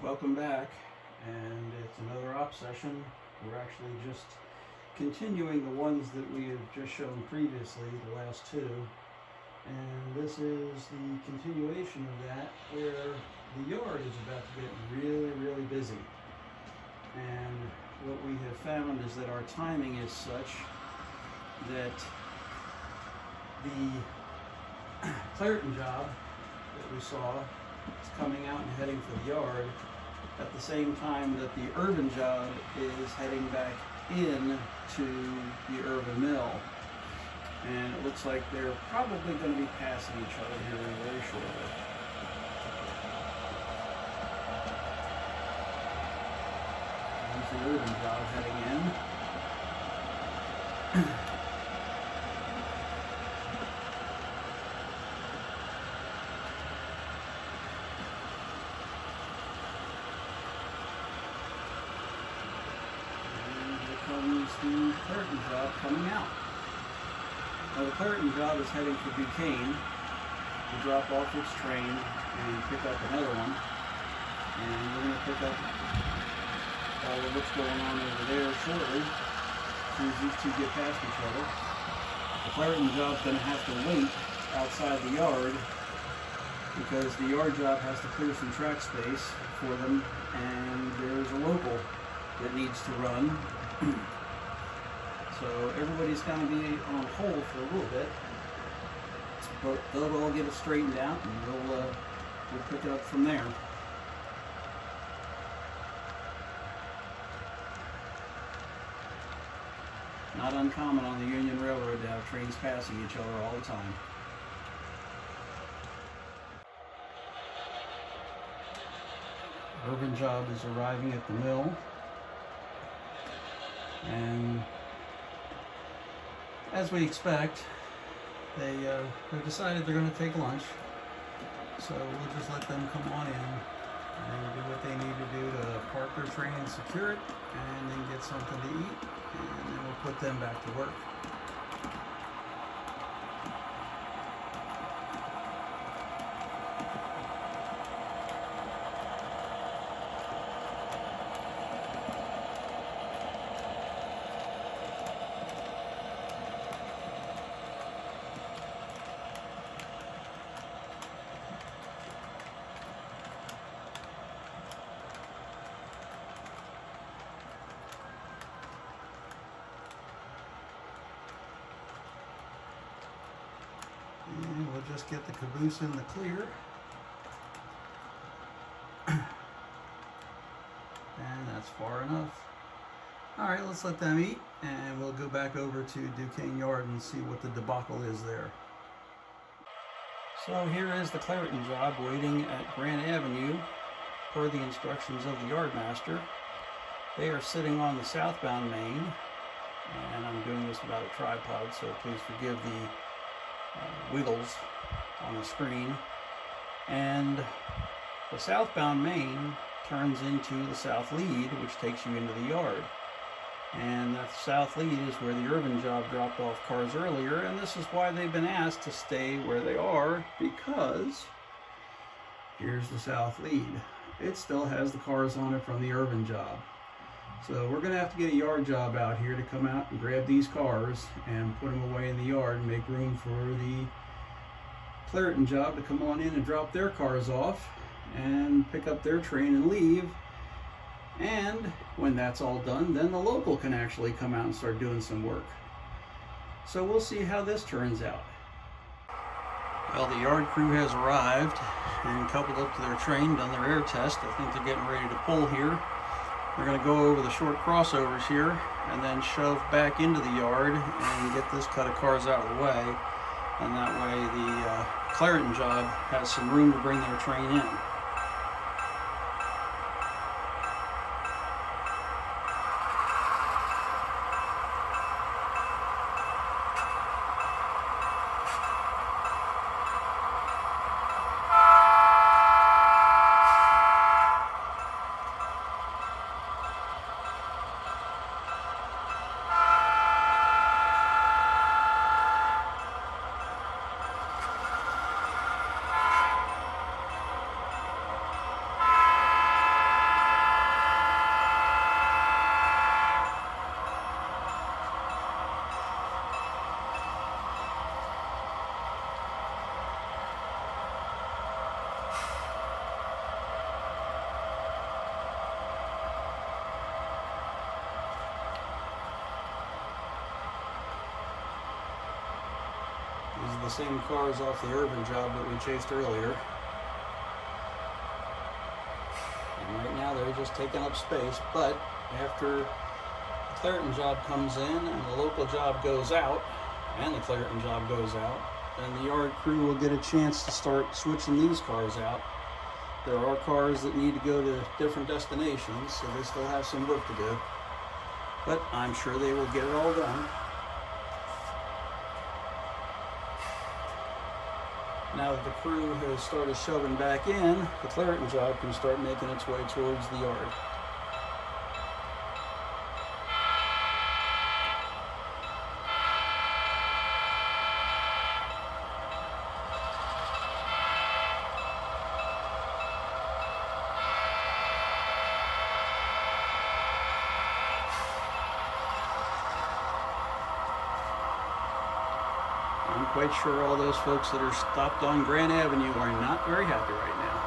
Welcome back, and it's another op session. We're actually just continuing the ones that we have just shown previously, the last two, and this is the continuation of that where the yard is about to get really busy. And what we have found is that our timing is such that the Clarion job that we saw is coming out and heading for the yard at the same time that the urban job is heading back in to the urban mill. And it looks like they're probably going to be passing each other here very shortly. There's the urban job heading in. Comes the Clarion job coming out. Now the Clarion job is heading for Duquesne to drop off its train and pick up another one. And we're going to pick up all of what's going on over there shortly as soon as these two get past each other. The Clarion job's going to have to wait outside the yard because the yard job has to clear some track space for them, and there's a local that needs to run. So everybody's going to be on hold for a little bit, but they'll all get it straightened out, and we'll pick it up from there. Not uncommon on the Union Railroad to have trains passing each other all the time. Urban job is arriving at the mill. And as we expect, they've decided they're going to take lunch. So we'll just let them come on in and do what they need to do to park their train and secure it, and then get something to eat, and then we'll put them back to work. And we'll just get the caboose in the clear. And that's far enough. Alright, let's let them eat, and we'll go back over to Duquesne Yard and see what the debacle is there. So here is the Clarion job waiting at Grant Avenue per the instructions of the yardmaster. They are sitting on the southbound main, and I'm doing this without a tripod, so please forgive the wiggles on the screen. And the southbound main turns into the south lead, which takes you into the yard. And that south lead is where the urban job dropped off cars earlier, and this is why they've been asked to stay where they are, because here's the south lead. It still has the cars on it from the urban job. So we're going to have to get a yard job out here to come out and grab these cars and put them away in the yard and make room for the Clarion job to come on in and drop their cars off and pick up their train and leave. And when that's all done, then the local can actually come out and start doing some work. So we'll see how this turns out. Well, the yard crew has arrived and coupled up to their train, done their air test. I think they're getting ready to pull here. We're going to go over the short crossovers here and then shove back into the yard and get this cut of cars out of the way. And that way the Clarion job has some room to bring their train in. the same cars off the urban job that we chased earlier. And right now they're just taking up space, but after the Clarion job comes in and the local job goes out, and the Clarion job goes out, then the yard crew will get a chance to start switching these cars out. There are cars that need to go to different destinations, so they still have some work to do. But I'm sure they will get it all done. Now that the crew has started shoving back in, the Clarion job can start making its way towards the yard. I'm quite sure all those folks that are stopped on Grand Avenue are not very happy right now.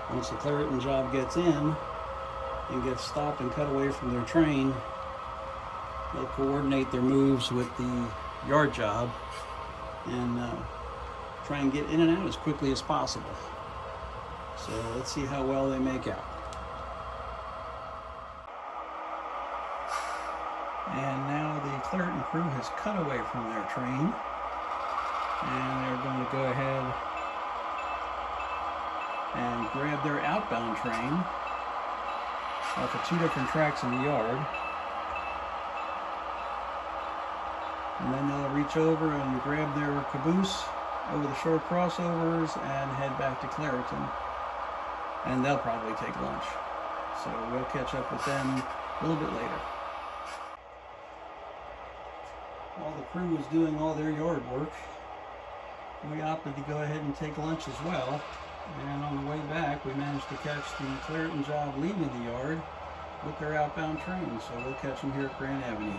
Once the Clarion job gets in and gets stopped and cut away from their train, they'll coordinate their moves with the yard job and try and get in and out as quickly as possible. So let's see how well they make out. And now the Clarion crew has cut away from their train, and they're going to go ahead and grab their outbound train off of two different tracks in the yard. And then they'll reach over and grab their caboose over the short crossovers and head back to Clarion. And they'll probably take lunch. So we'll catch up with them a little bit later. While the crew was doing all their yard work, we opted to go ahead and take lunch as well. And on the way back, we managed to catch the Clarion job leaving the yard with their outbound train. So we'll catch them here at Grand Avenue.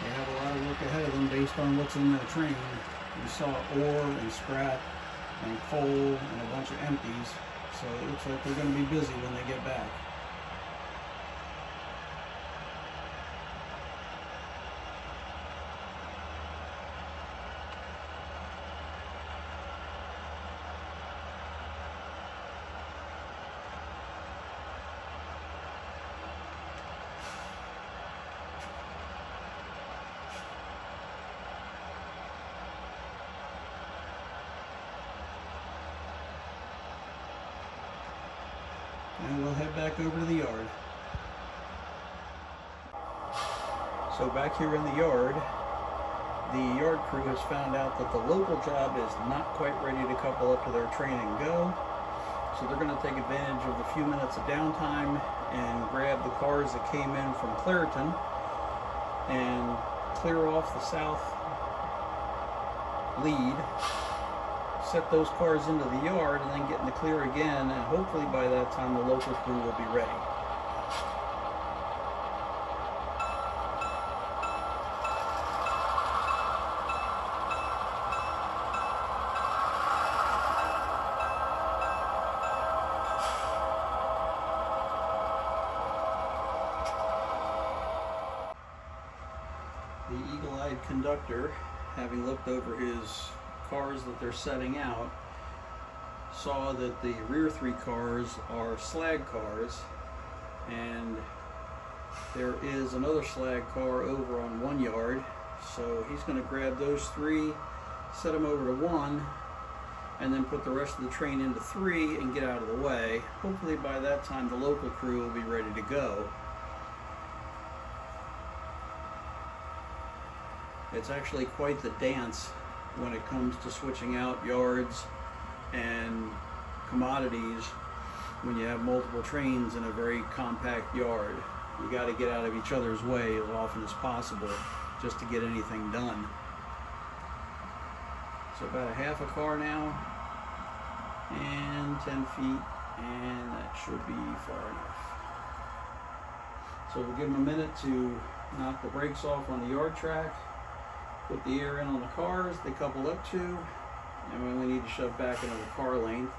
They have a lot of work ahead of them based on what's in their train. We saw ore and scrap and coal and a bunch of empties, so it looks like they're going to be busy when they get back. And we'll head back over to the yard. So back here in the yard crew has found out that the local job is not quite ready to couple up to their train and go. So they're going to take advantage of the few minutes of downtime and grab the cars that came in from Clarion and clear off the south lead, set those cars into the yard, and then get in the clear again, and hopefully by that time the local crew will be ready. The conductor, having looked over his cars that they're setting out, saw that the rear 3 cars are slag cars, and there is another slag car over on 1 yard, so he's going to grab those 3, set them over to 1, and then put the rest of the train into 3 and get out of the way. Hopefully by that time the local crew will be ready to go. It's actually quite the dance when it comes to switching out yards and commodities when you have multiple trains in a very compact yard. You got to get out of each other's way as often as possible just to get anything done. So about a half a car now, and 10 feet, and that should be far enough. So we'll give them a minute to knock the brakes off on the yard track, put the air in on the cars they coupled up to, and we only need to shove back into the car length,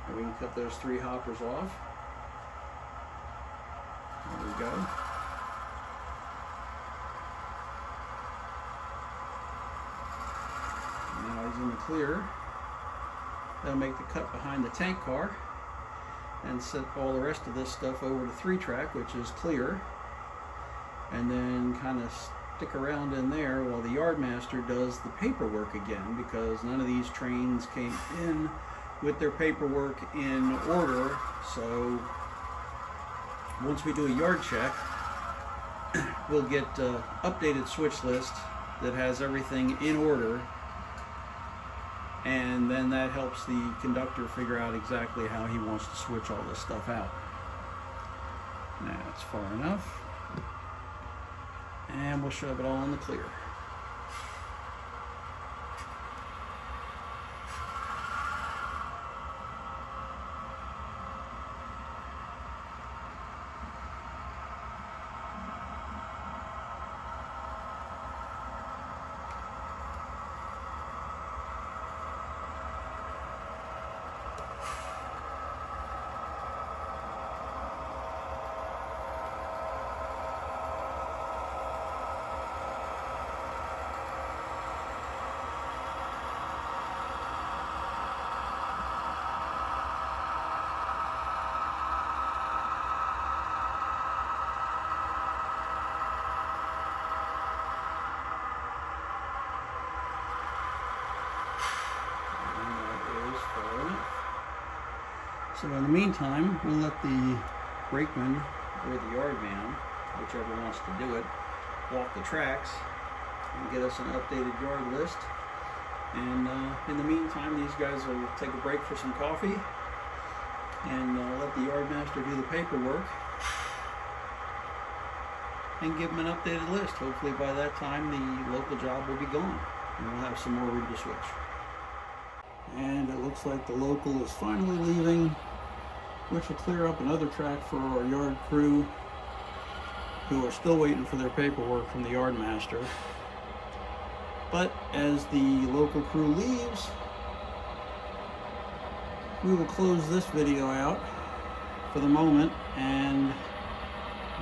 and we can cut those 3 hoppers off. There we go. Now he's in the clear. That'll make the cut behind the tank car, and set all the rest of this stuff over to 3-track, which is clear, and then kind of stick around in there while the yardmaster does the paperwork again, because none of these trains came in with their paperwork in order. So once we do a yard check, we'll get an updated switch list that has everything in order, and then that helps the conductor figure out exactly how he wants to switch all this stuff out. Now it's far enough, and we'll shove it all in the clear. So in the meantime, we'll let the brakeman or the yard man, whichever wants to do it, walk the tracks and get us an updated yard list. And in the meantime, these guys will take a break for some coffee, and let the yard master do the paperwork and give them an updated list. Hopefully by that time the local job will be gone and we'll have some more room to switch. And it looks like the local is finally leaving, which will clear up another track for our yard crew, who are still waiting for their paperwork from the yard master. But as the local crew leaves, we will close this video out for the moment, and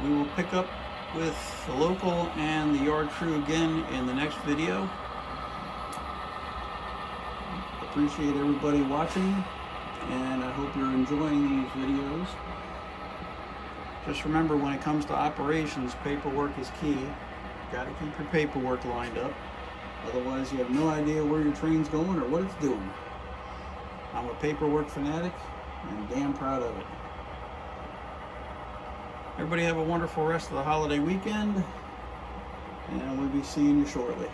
we will pick up with the local and the yard crew again in the next video. Appreciate everybody watching, and I hope you're enjoying these videos. Just remember, when it comes to operations, paperwork is key. You gotta keep your paperwork lined up, otherwise you have no idea where your train's going or what it's doing. I'm a paperwork fanatic and damn proud of it. Everybody have a wonderful rest of the holiday weekend, and we'll be seeing you shortly.